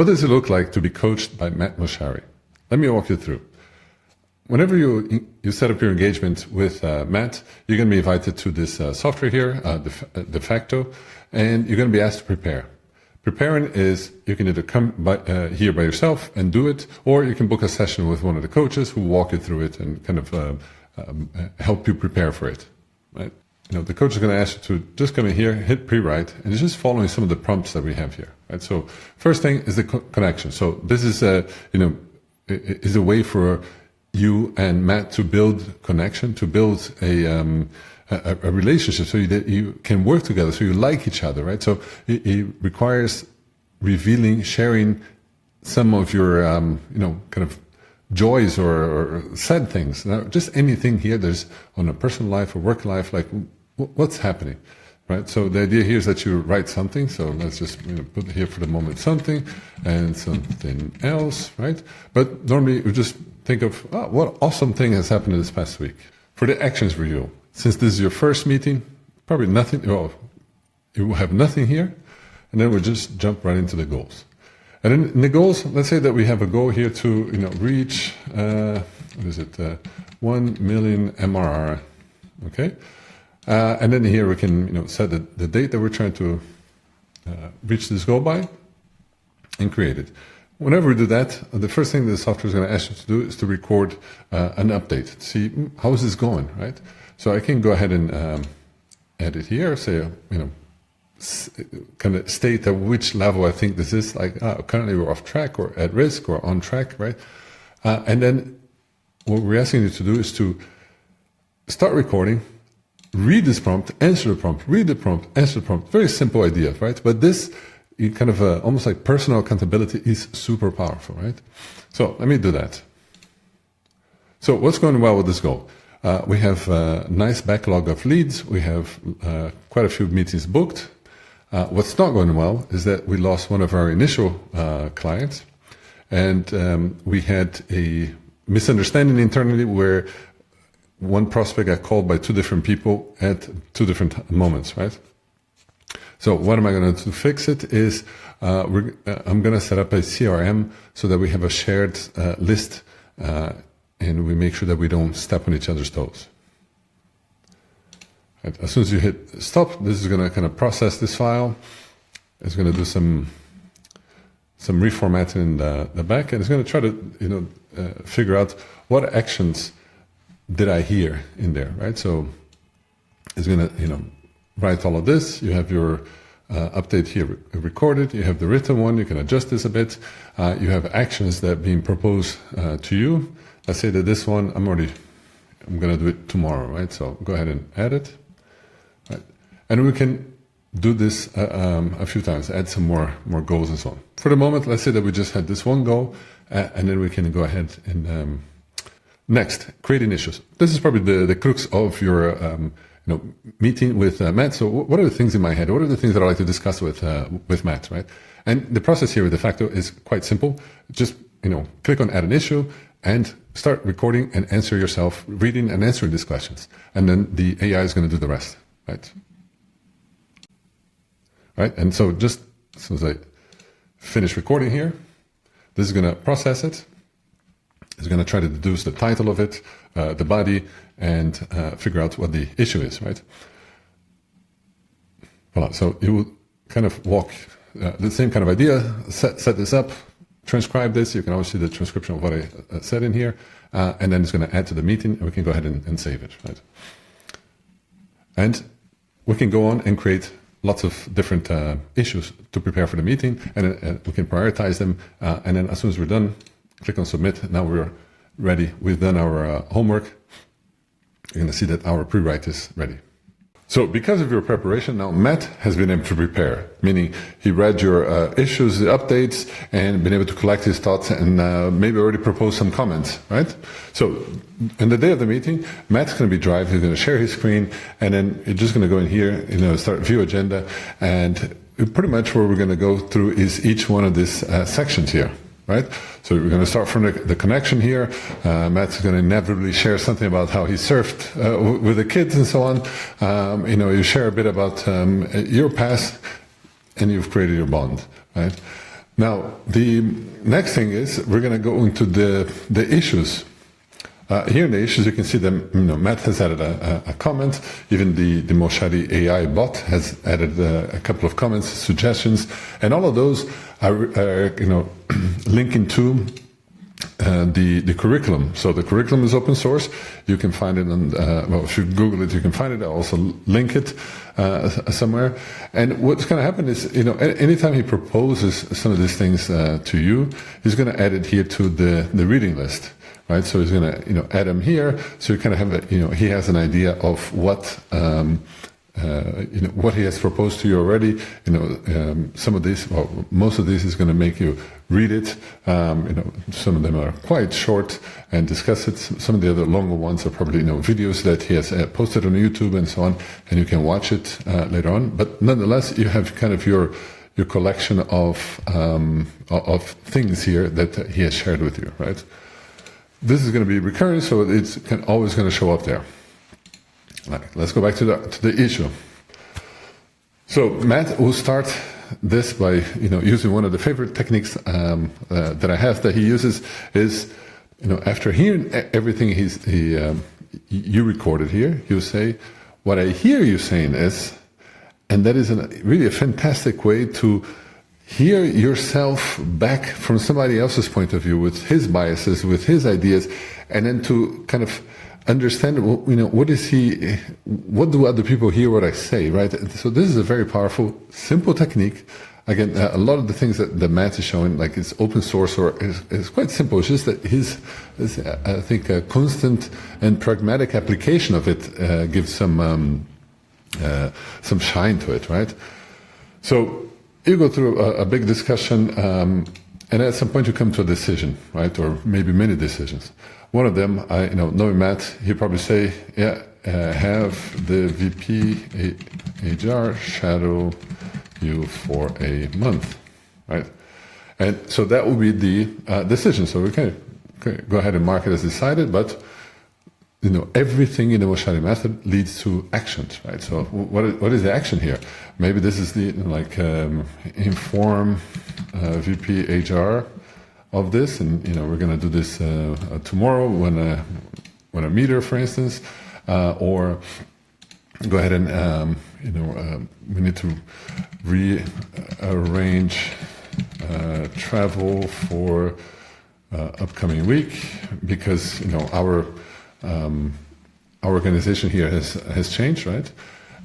What does it look like to be coached by Matt Mochary? Let me walk you through. Whenever you set up your engagement with Matt, you're going to be invited to this software here, de facto, and you're going to be asked to prepare. Preparing is, you can either come here by yourself and do it, or you can book a session with one of the coaches who walk you through it and kind of help you prepare for it. Right? The coach is going to ask you to just come in here, hit pre-write, and just following some of the prompts that we have here. Right? So first thing is the connection. So this is is a way for you and Matt to build connection, to build a relationship, so that you can work together, so you like each other, right? So it requires revealing, sharing some of your, kind of joys or sad things. Now, just anything here. There's on a personal life or work life, like what's happening, right? So the idea here is that you write something. So let's just put here for the moment something and something else, right? But normally we just think of what awesome thing has happened this past week. For the actions review, since this is your first meeting, probably nothing. Well, you will have nothing here, and then we'll just jump right into the goals. And then in the goals, let's say that we have a goal here to reach 1 million MRR, okay? And then here we can set the date that we're trying to reach this goal by, and create it. Whenever we do that, the first thing the software is going to ask you to do is to record an update, to see how is this going, right? So I can go ahead and edit here, say, kind of state at which level I think this is, like currently we're off track or at risk or on track, right? And then what we're asking you to do is to start recording, read this prompt, answer the prompt, read the prompt, answer the prompt. Very simple idea, right? But this kind of almost like personal accountability is super powerful, right? So let me do that. So what's going well with this goal? We have a nice backlog of leads. We have quite a few meetings booked. What's not going well is that we lost one of our initial clients, and we had a misunderstanding internally where one prospect got called by two different people at two different moments, right? So what am I going to do to fix it is I'm going to set up a CRM so that we have a shared list and we make sure that we don't step on each other's toes. Right. As soon as you hit stop, this is going to kind of process this file. It's going to do some reformatting in the back, and it's going to try to figure out what actions did I hear in there, right? So it's going to write all of this. You have your update here recorded. You have the written one. You can adjust this a bit. You have actions that are being proposed to you. Let's say that this one, I'm going to do it tomorrow, right? So go ahead and add it. Right? And we can do this a few times, add some more goals and so on. For the moment, let's say that we just had this one goal, and then we can go ahead and next, creating issues. This is probably the crux of your meeting with Matt. So what are the things in my head? What are the things that I like to discuss with Matt, right? And the process here with de facto is quite simple. Just click on add an issue and start recording and answer yourself, reading and answering these questions. And then the AI is going to do the rest, right? Right? And so just as soon as I finish recording here, this is going to process it. It's going to try to deduce the title of it, the body, and figure out what the issue is, right? Voilà. So it will kind of walk the same kind of idea, set this up, transcribe this. You can always see the transcription of what I said in here, and then it's going to add to the meeting, and we can go ahead and save it, right? And we can go on and create lots of different issues to prepare for the meeting, and we can prioritize them, and then as soon as we're done, click on submit. Now we're ready. We've done our homework. You're going to see that our pre-write is ready. So because of your preparation, now Matt has been able to prepare, meaning he read your issues, the updates, and been able to collect his thoughts and maybe already propose some comments, right? So in the day of the meeting, Matt's going to be driving, he's going to share his screen, and then you're just going to go in here, start view agenda, and pretty much what we're going to go through is each one of these sections here. Right? So we're going to start from the connection here. Matt's going to inevitably share something about how he surfed with the kids and so on. You share a bit about your past, and you've created your bond. Right? Now, the next thing is we're going to go into the issues. Here in the issues, you can see that Matt has added a comment. Even the Moshari AI bot has added a couple of comments, suggestions, and all of those are linking to the curriculum. So the curriculum is open source. You can find it on, if you Google it, you can find it. I'll also link it somewhere. And what's going to happen is, anytime he proposes some of these things to you, he's going to add it here to the reading list. Right, so he's going to, add them here. So you kind of have, he has an idea of what, what he has proposed to you already. Some of these, well, most of these is going to make you read it. Some of them are quite short and discuss it. Some of the other longer ones are probably, videos that he has posted on YouTube and so on, and you can watch it later on. But nonetheless, you have kind of your collection of things here that he has shared with you, right? This is going to be recurring, so it's always going to show up there. Right, let's go back to the issue. So Matt will start this by using one of the favorite techniques that I have that he uses is after hearing everything you recorded here, he'll say, "What I hear you saying is," and that is really a fantastic way to hear yourself back from somebody else's point of view, with his biases, with his ideas, and then to kind of understand, what do other people hear what I say, right? So this is a very powerful, simple technique. Again, a lot of the things that Matt is showing, like it's open source or is quite simple. It's just that I think, a constant and pragmatic application of it gives some shine to it, right? So you go through a big discussion, and at some point you come to a decision, right? Or maybe many decisions. One of them, knowing Matt, he'd probably say, have the VP HR shadow you for a month, right? And so that will be the decision. So we can go ahead and mark it as decided, but everything in the Moshari method leads to actions, right? So what is the action here? Maybe this is the inform VP HR of this, and we're going to do this tomorrow when I meet her, for instance, or go ahead and we need to rearrange travel for upcoming week because our organization here has changed, right?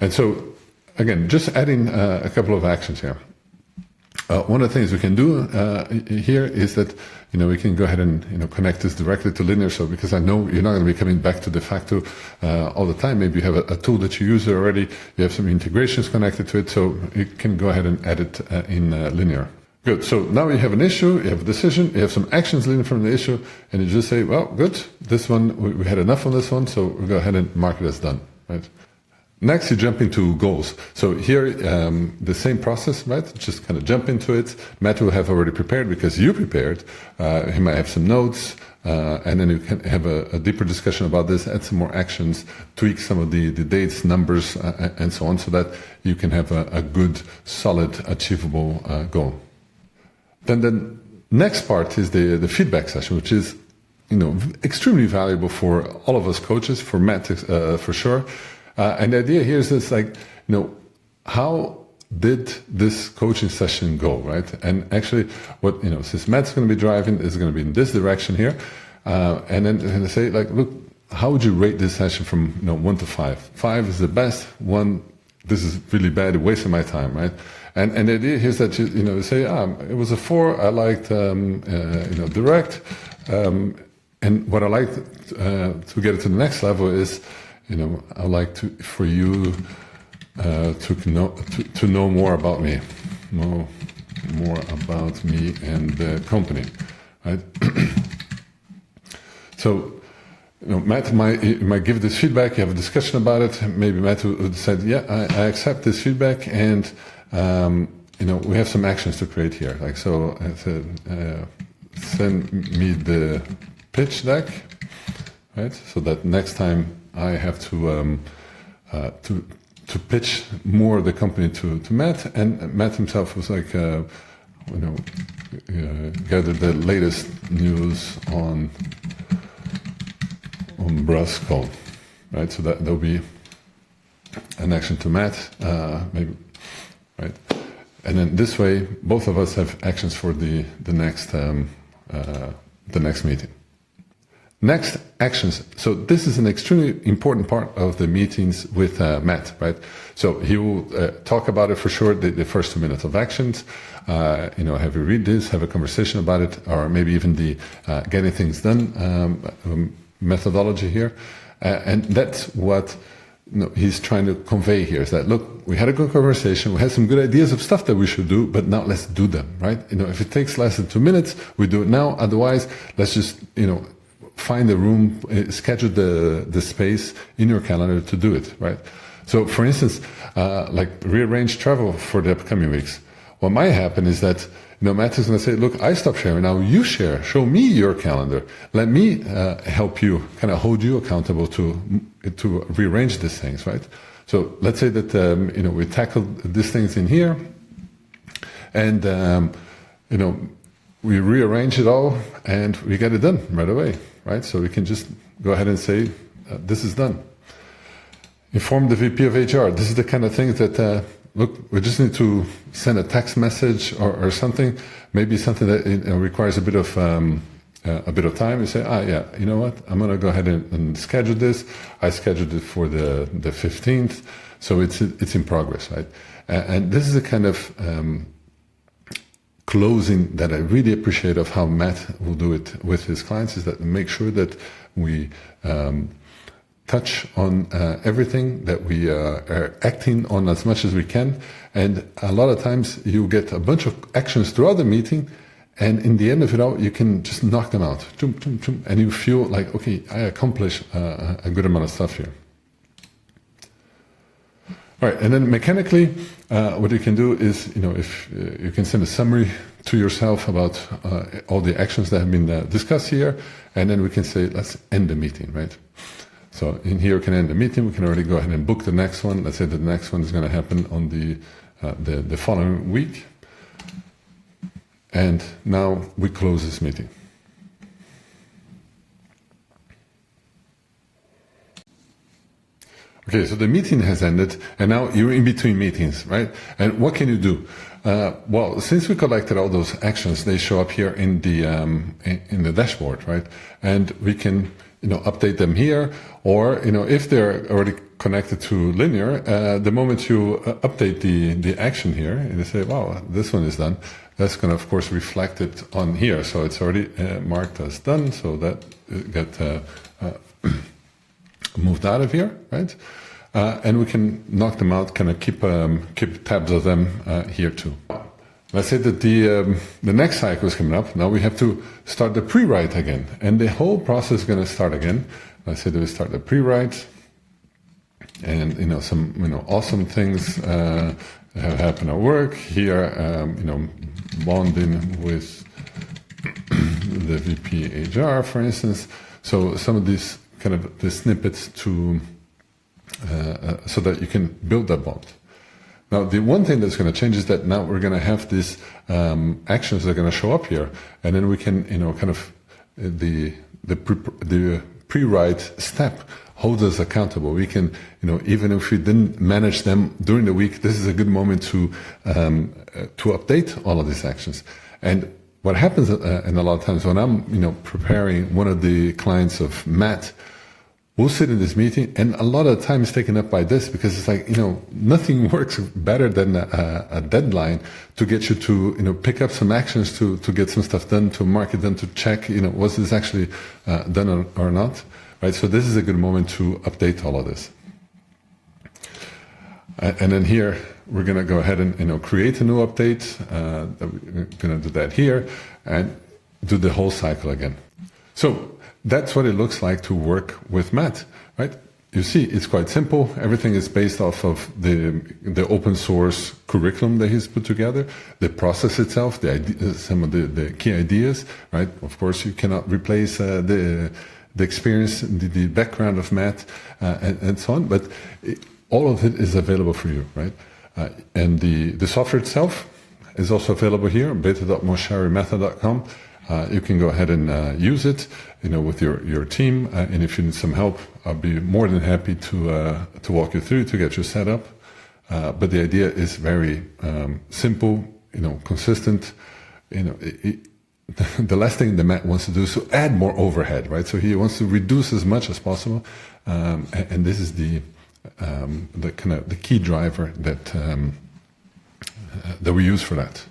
And so again, just adding a couple of actions here. One of the things we can do here is that we can go ahead and connect this directly to Linear. So because I know you're not going to be coming back to Defacto all the time. Maybe you have a tool that you use already. You have some integrations connected to it, so you can go ahead and add it in Linear. Good. So now you have an issue, you have a decision, you have some actions leading from the issue, and you just say, well, good. This one we had enough on this one, so we'll go ahead and mark it as done. Right. Next, you jump into goals. So here, the same process, right? Just kind of jump into it. Matt will have already prepared because you prepared. He might have some notes, and then you can have a deeper discussion about this, add some more actions, tweak some of the dates, numbers, and so on, so that you can have a good, solid, achievable goal. Then the next part is the feedback session, which is, extremely valuable for all of us coaches, for Matt for sure. And the idea here is this, how did this coaching session go, right? And actually, what since Matt's going to be driving, is going to be in this direction here, and then say, look, how would you rate this session from 1 to 5? 5 is the best. 1, this is really bad, wasting my time, right? And the idea here is that you say, it was a 4. I liked direct, and what I liked to get it to the next level is, I like for you to know more about me, know more about me and the company, right? So, Matt might give this feedback. You have a discussion about it. Maybe Matt would say, "Yeah, I accept this feedback, and we have some actions to create here." So, I said, send me the pitch deck, right? So that next time I have to pitch more of the company to Matt, and Matt himself was like, gather the latest news on Brasco, right? So that there'll be an action to Matt, maybe, right? And then this way, both of us have actions for the next meeting. Next, actions. So this is an extremely important part of the meetings with Matt, right? So he will talk about it for sure, the first 2 minutes of actions. Have you read this, have a conversation about it, or maybe even the getting things done methodology here. And that's what he's trying to convey here, is that, look, we had a good conversation, we had some good ideas of stuff that we should do, but now let's do them, right? If it takes less than 2 minutes, we do it now. Otherwise, let's just, find the room, schedule the space in your calendar to do it, right? So, for instance, like rearrange travel for the upcoming weeks. What might happen is that Matt is going to say, look, I stopped sharing, now you share, show me your calendar, let me help you, kind of hold you accountable to rearrange these things, right? So let's say that we tackled these things in here, and we rearrange it all, and we get it done right away, right? So we can just go ahead and say, this is done. Inform the VP of HR. This is the kind of thing that, look, we just need to send a text message or something, maybe something that requires a bit of time. You say, yeah, you know what? I'm going to go ahead and schedule this. I scheduled it for the 15th, so it's in progress, right? And this is the kind of closing that I really appreciate of how Matt will do it with his clients, is that make sure that we touch on everything, that we are acting on as much as we can. And a lot of times you get a bunch of actions throughout the meeting, and in the end of it all, you can just knock them out. And you feel like, okay, I accomplished a good amount of stuff here. All right, and then mechanically, what you can do is, if you can send a summary to yourself about all the actions that have been discussed here, and then we can say, let's end the meeting, right? So in here, we can end the meeting. We can already go ahead and book the next one. Let's say the next one is going to happen on the following week. And now we close this meeting. Okay, so the meeting has ended, and now you're in between meetings, right? And what can you do? Well, since we collected all those actions, they show up here in the dashboard, right? And we can, update them here, or if they're already connected to Linear, the moment you update the action here, and they say, wow, this one is done, that's going to, of course, reflect it on here. So it's already marked as done, so that get moved out of here, right? And we can knock them out, kind of keep tabs of them here too. Let's say that the next cycle is coming up. Now we have to start the pre-write again, and the whole process is going to start again. Let's say that we start the pre-write, and some awesome things have happened at work here. Bonding with the VP HR, for instance. So some of these kind of the snippets to so that you can build that bond. Now, the one thing that's going to change is that now we're going to have these actions that are going to show up here, and then we can, kind of the pre-write step holds us accountable. We can, even if we didn't manage them during the week, this is a good moment to update all of these actions. And what happens in a lot of times when I'm, preparing one of the clients of Matt, we'll sit in this meeting, and a lot of time is taken up by this, because it's like, nothing works better than a deadline to get you to, pick up some actions to get some stuff done, to mark it done, to check, was this actually done or not, right? So this is a good moment to update all of this. And then here, we're going to go ahead and, create a new update. We're going to do that here, and do the whole cycle again. So that's what it looks like to work with Matt, right? You see, it's quite simple. Everything is based off of the open source curriculum that he's put together, the process itself, some of the key ideas, right? Of course, you cannot replace the experience, the background of Matt, and so on, but all of it is available for you, right? And the software itself, is also available here, beta.mosharimethod.com. You can go ahead and use it, with your team. And if you need some help, I'll be more than happy to walk you through to get you set up. But the idea is very simple, consistent. The last thing the Matt wants to do is to add more overhead, right? So he wants to reduce as much as possible, and this is the key driver that we use for that.